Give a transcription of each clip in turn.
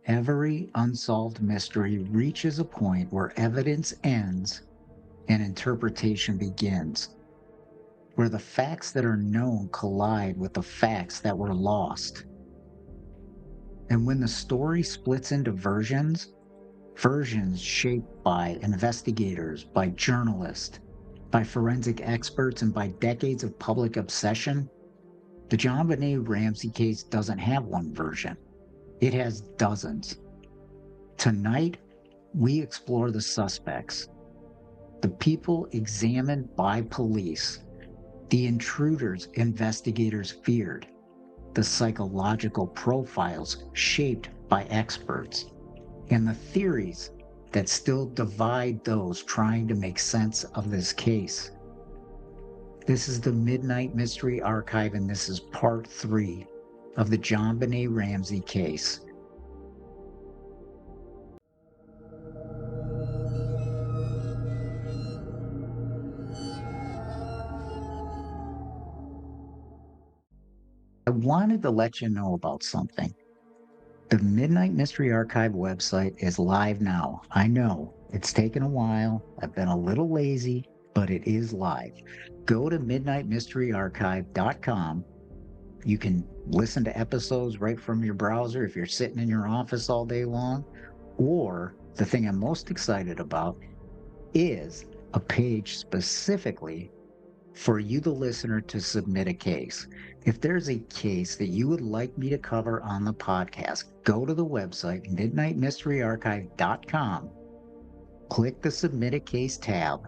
every unsolved mystery reaches a point where evidence ends and interpretation begins, where the facts that are known collide with the facts that were lost. And when the story splits into versions shaped by investigators, by journalists, by forensic experts, and by decades of public obsession, the JonBenét Ramsey case doesn't have one version. It has dozens. Tonight, we explore the suspects, the people examined by police, the intruders investigators feared, the psychological profiles shaped by experts, and the theories that still divide those trying to make sense of this case. This is the Midnight Mystery Archive, and this is part 3 of the JonBenét Ramsey case. I wanted to let you know about something. The Midnight Mystery Archive website is live now. I know it's taken a while. I've been a little lazy, but it is live. Go to midnightmysteryarchive.com. You can listen to episodes right from your browser if you're sitting in your office all day long. Or the thing I'm most excited about is a page specifically for you, the listener, to submit a case. If there's a case that you would like me to cover on the podcast, go to the website, midnightmysteryarchive.com, click the Submit a Case tab,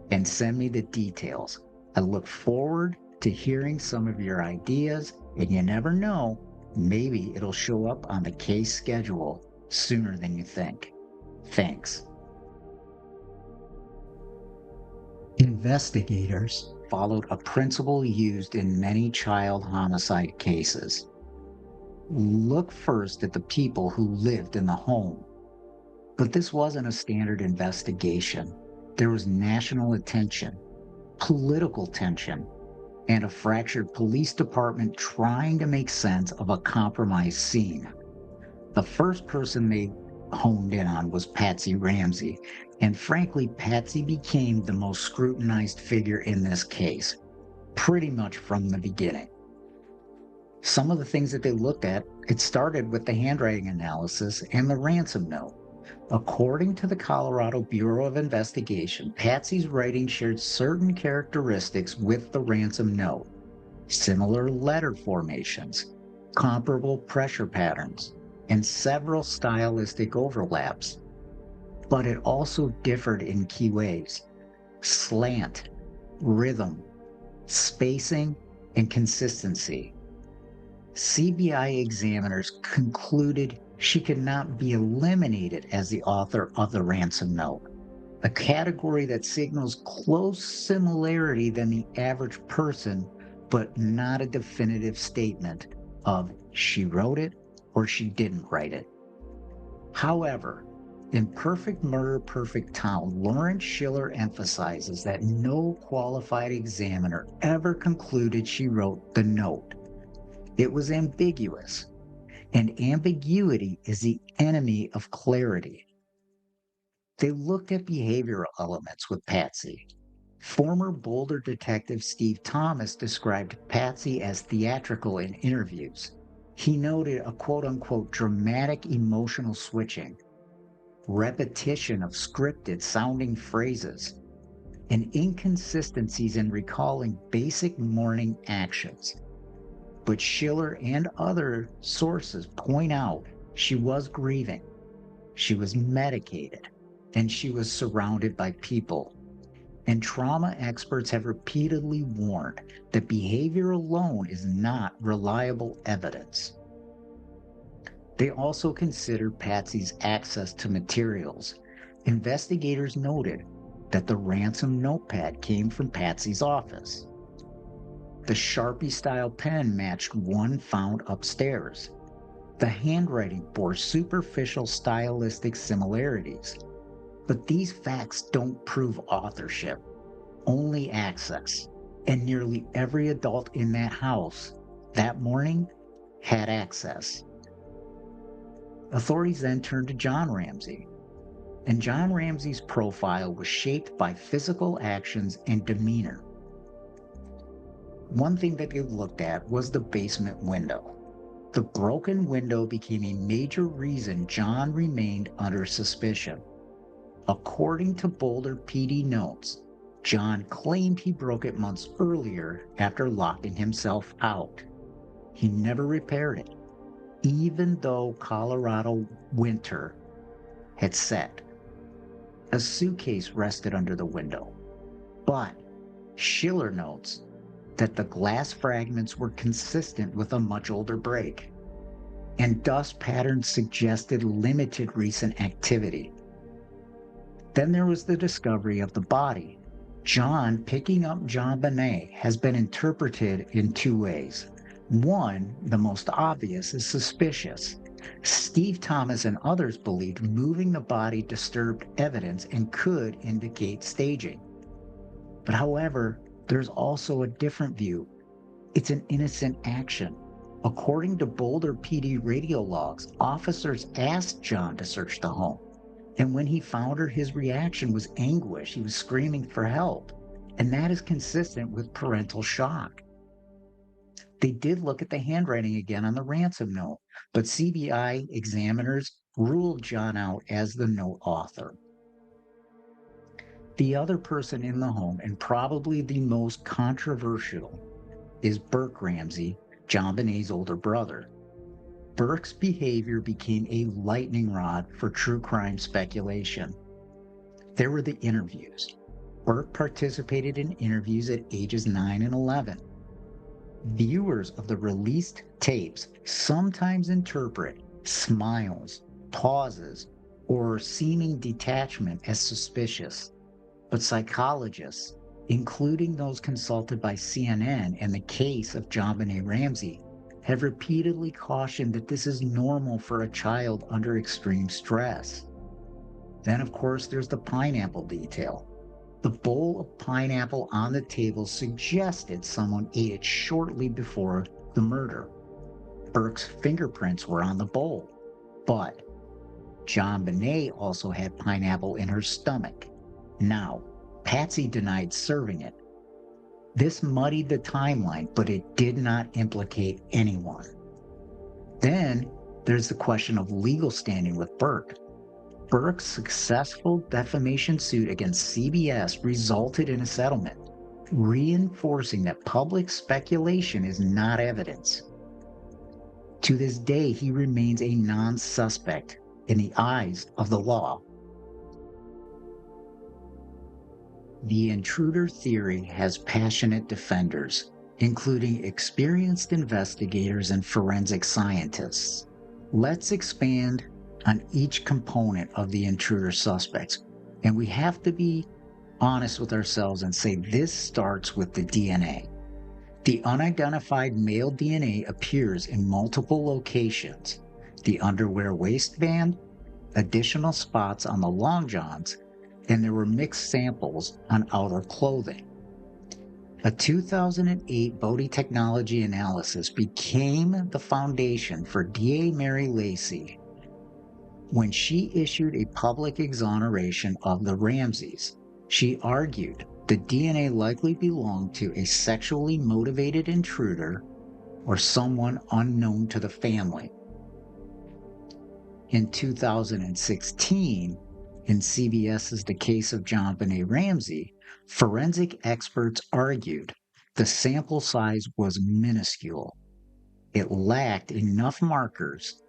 and send me the details. I look forward to hearing some of your ideas, and you never know, maybe it'll show up on the case schedule sooner than you think. Thanks. Investigators followed a principle used in many child homicide cases. Look first at the people who lived in the home. But this wasn't a standard investigation. There was national attention, political tension, and a fractured police department trying to make sense of a compromised scene. The first person they honed in on was Patsy Ramsey, and frankly, Patsy became the most scrutinized figure in this case, pretty much from the beginning. Some of the things that they looked at, it started with the handwriting analysis and the ransom note. According to the Colorado Bureau of Investigation, Patsy's writing shared certain characteristics with the ransom note: similar letter formations, comparable pressure patterns, and several stylistic overlaps. But it also differed in key ways: slant, rhythm, spacing, and consistency. CBI examiners concluded she could not be eliminated as the author of the ransom note, a category that signals close similarity than the average person, but not a definitive statement of she wrote it or she didn't write it. However, in Perfect Murder, Perfect Town, Lawrence Schiller emphasizes that no qualified examiner ever concluded she wrote the note. It was ambiguous, and ambiguity is the enemy of clarity. They looked at behavioral elements with Patsy. Former Boulder detective Steve Thomas described Patsy as theatrical in interviews. He noted a quote-unquote dramatic emotional switching, repetition of scripted sounding phrases, and inconsistencies in recalling basic morning actions. But Schiller and other sources point out she was grieving, she was medicated, and she was surrounded by people. And trauma experts have repeatedly warned that behavior alone is not reliable evidence. They also considered Patsy's access to materials. Investigators noted that the ransom notepad came from Patsy's office. The Sharpie-style pen matched one found upstairs. The handwriting bore superficial stylistic similarities. But these facts don't prove authorship, only access. And nearly every adult in that house that morning had access. Authorities then turned to John Ramsey, and John Ramsey's profile was shaped by physical actions and demeanor. One thing that they looked at was the basement window. The broken window became a major reason John remained under suspicion. According to Boulder PD notes, John claimed he broke it months earlier after locking himself out. He never repaired it, even though Colorado winter had set. A suitcase rested under the window, but Schiller notes that the glass fragments were consistent with a much older break, and dust patterns suggested limited recent activity. Then there was the discovery of the body. John picking up JonBenet has been interpreted in two ways. One, the most obvious, is suspicious. Steve Thomas and others believed moving the body disturbed evidence and could indicate staging. But however, there's also a different view. It's an innocent action. According to Boulder PD radio logs, officers asked John to search the home. And when he found her, his reaction was anguish. He was screaming for help. And that is consistent with parental shock. They did look at the handwriting again on the ransom note, but CBI examiners ruled John out as the note author. The other person in the home, and probably the most controversial, is Burke Ramsey, JonBenet's older brother. Burke's behavior became a lightning rod for true crime speculation. There were the interviews. Burke participated in interviews at ages 9 and 11. Viewers of the released tapes sometimes interpret smiles, pauses, or seeming detachment as suspicious. But psychologists, including those consulted by CNN in the case of JonBenét Ramsey, have repeatedly cautioned that this is normal for a child under extreme stress. Then, of course, there's the pineapple detail. The bowl of pineapple on the table suggested someone ate it shortly before the murder. Burke's fingerprints were on the bowl, but JonBenet also had pineapple in her stomach. Now, Patsy denied serving it. This muddied the timeline, but it did not implicate anyone. Then there's the question of legal standing with Burke. Burke's successful defamation suit against CBS resulted in a settlement, reinforcing that public speculation is not evidence. To this day, he remains a non-suspect in the eyes of the law. The intruder theory has passionate defenders, including experienced investigators and forensic scientists. Let's expand on each component of the intruder suspects, and we have to be honest with ourselves and say this starts with the DNA. The unidentified male DNA appears in multiple locations: the underwear waistband, additional spots on the long johns, and there were mixed samples on outer clothing. A 2008 Bodie technology analysis became the foundation for DA Mary Lacy when she issued a public exoneration of the Ramseys. She argued the DNA likely belonged to a sexually motivated intruder or someone unknown to the family. In 2016, in CBS's The Case of JonBenét Ramsey, forensic experts argued the sample size was minuscule. It lacked enough markers.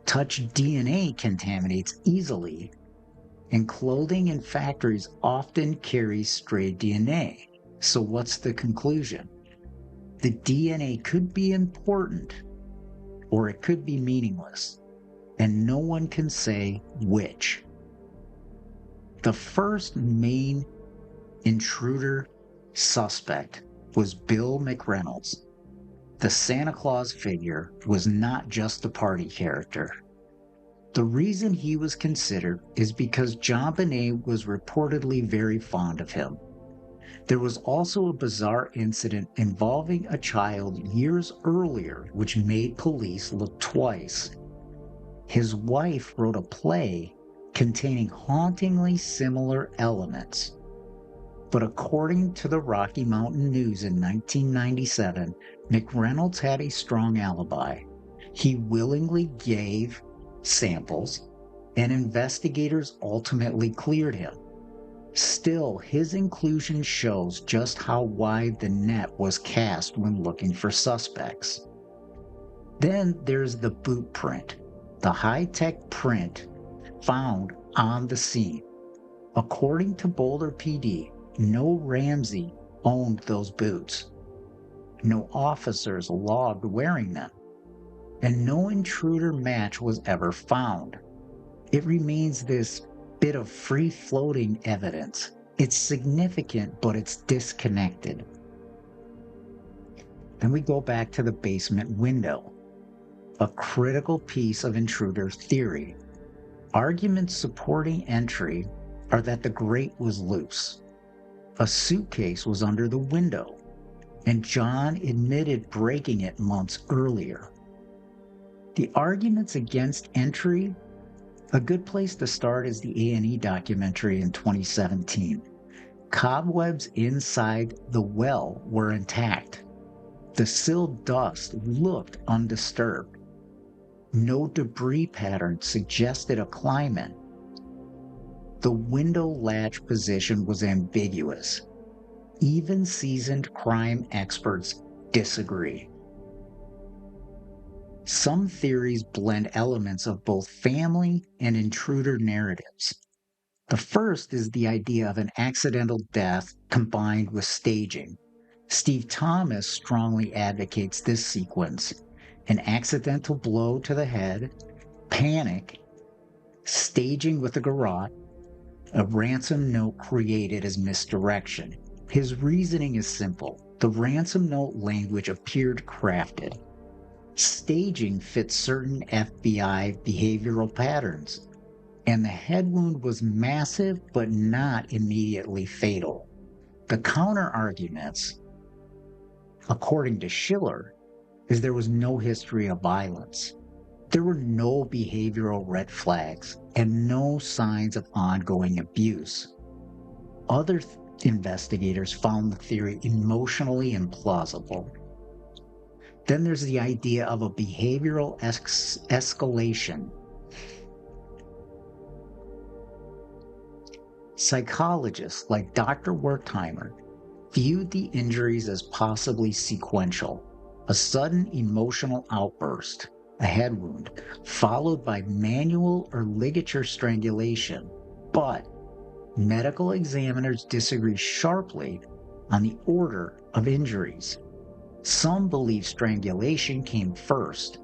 Touch DNA contaminates easily, and clothing in factories often carries stray DNA. So what's the conclusion? The DNA could be important, or it could be meaningless, and no one can say which. The first main intruder suspect was Bill McReynolds. The Santa Claus figure was not just a party character. The reason he was considered is because JonBenet was reportedly very fond of him. There was also a bizarre incident involving a child years earlier which made police look twice. His wife wrote a play containing hauntingly similar elements. But according to the Rocky Mountain News in 1997, McReynolds had a strong alibi. He willingly gave samples, and investigators ultimately cleared him. Still, his inclusion shows just how wide the net was cast when looking for suspects. Then there's the boot print, the high-tech print found on the scene. According to Boulder PD, no Ramsey owned those boots. No officers logged wearing them, and no intruder match was ever found. It remains this bit of free-floating evidence. It's significant, but it's disconnected. Then we go back to the basement window, a critical piece of intruder theory. Arguments supporting entry are that the grate was loose. A suitcase was under the window, and John admitted breaking it months earlier. The arguments against entry, a good place to start is the A&E documentary in 2017. Cobwebs inside the well were intact. The sill dust looked undisturbed. No debris pattern suggested a climb-in. The window latch position was ambiguous. Even seasoned crime experts disagree. Some theories blend elements of both family and intruder narratives. The first is the idea of an accidental death combined with staging. Steve Thomas strongly advocates this sequence: an accidental blow to the head, panic, staging with a garrote, a ransom note created as misdirection. His reasoning is simple. The ransom note language appeared crafted. Staging fits certain FBI behavioral patterns, and the head wound was massive but not immediately fatal. The counter-arguments, according to Schiller, is there was no history of violence. There were no behavioral red flags and no signs of ongoing abuse. Other investigators found the theory emotionally implausible. Then there's the idea of a behavioral escalation. Psychologists like Dr. Wertheimer viewed the injuries as possibly sequential: a sudden emotional outburst, a head wound, followed by manual or ligature strangulation. But medical examiners disagree sharply on the order of injuries. Some believe strangulation came first.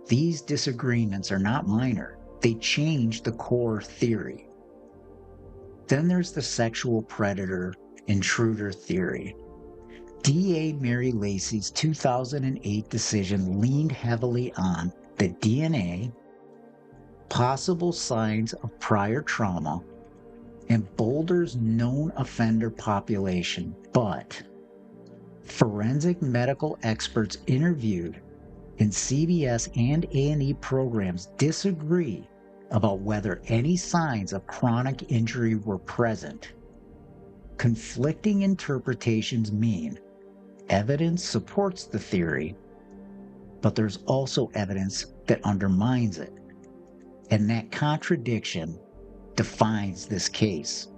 These disagreements are not minor. They change the core theory. Then there's the sexual predator intruder theory. DA Mary Lacy's 2008 decision leaned heavily on the DNA, possible signs of prior trauma, and Boulder's known offender population. But forensic medical experts interviewed in CBS and A&E programs disagree about whether any signs of chronic injury were present. Conflicting interpretations mean evidence supports the theory, but there's also evidence that undermines it. And that contradiction defines this case.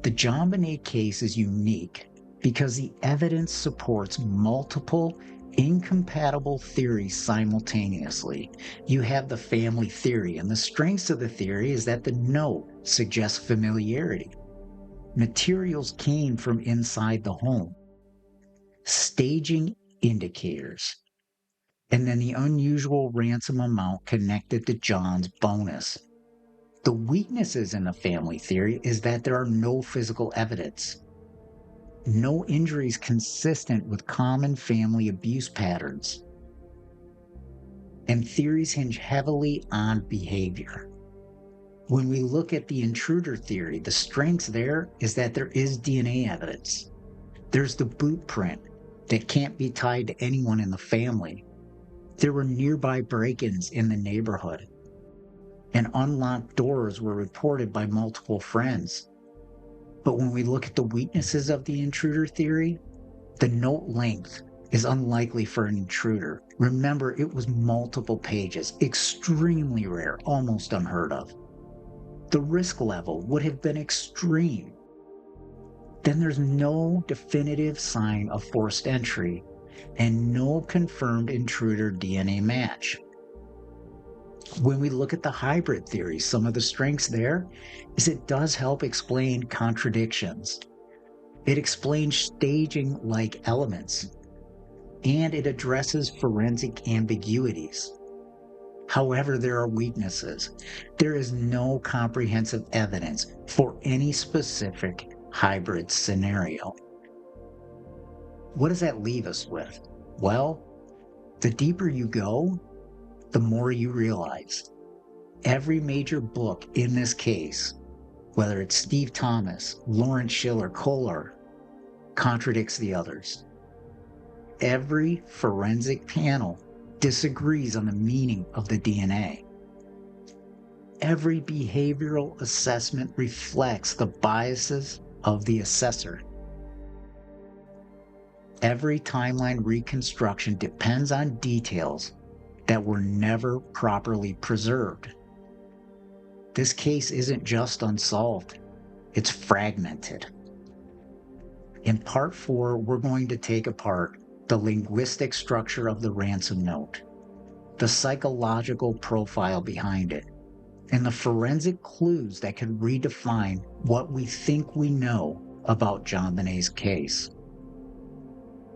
The JonBenet case is unique because the evidence supports multiple incompatible theories simultaneously. You have the family theory, and the strengths of the theory is that the note suggests familiarity. Materials came from inside the home. Staging indicators. And then the unusual ransom amount connected to John's bonus. The weaknesses in the family theory is that there are no physical evidence. No injuries consistent with common family abuse patterns. And theories hinge heavily on behavior. When we look at the intruder theory, the strengths there is that there is DNA evidence. There's the boot print that can't be tied to anyone in the family. There were nearby break-ins in the neighborhood, and unlocked doors were reported by multiple friends. But when we look at the weaknesses of the intruder theory, the note length is unlikely for an intruder. Remember, it was multiple pages, extremely rare, almost unheard of. The risk level would have been extreme. Then there's no definitive sign of forced entry and no confirmed intruder DNA match. When we look at the hybrid theory, some of the strengths there is it does help explain contradictions. It explains staging-like elements, and it addresses forensic ambiguities. However, there are weaknesses. There is no comprehensive evidence for any specific hybrid scenario. What does that leave us with? Well, the deeper you go, the more you realize. Every major book in this case, whether it's Steve Thomas, Lawrence Schiller, Kohler, contradicts the others. Every forensic panel disagrees on the meaning of the DNA. Every behavioral assessment reflects the biases of the assessor. Every timeline reconstruction depends on details that were never properly preserved. This case isn't just unsolved, it's fragmented. In part 4, we're going to take apart the linguistic structure of the ransom note, the psychological profile behind it, and the forensic clues that could redefine what we think we know about JonBenet's case.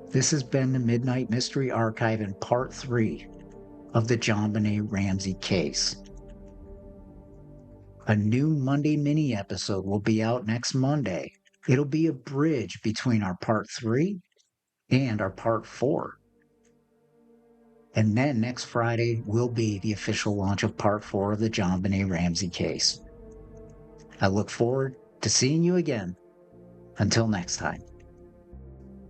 This has been the Midnight Mystery Archive in part 3 of the JonBenét Ramsey case. A new Monday mini episode will be out next Monday. It'll be a bridge between our part 3 and our part 4. And then next Friday will be the official launch of part 4 of the JonBenét Ramsey case. I look forward to seeing you again. Until next time.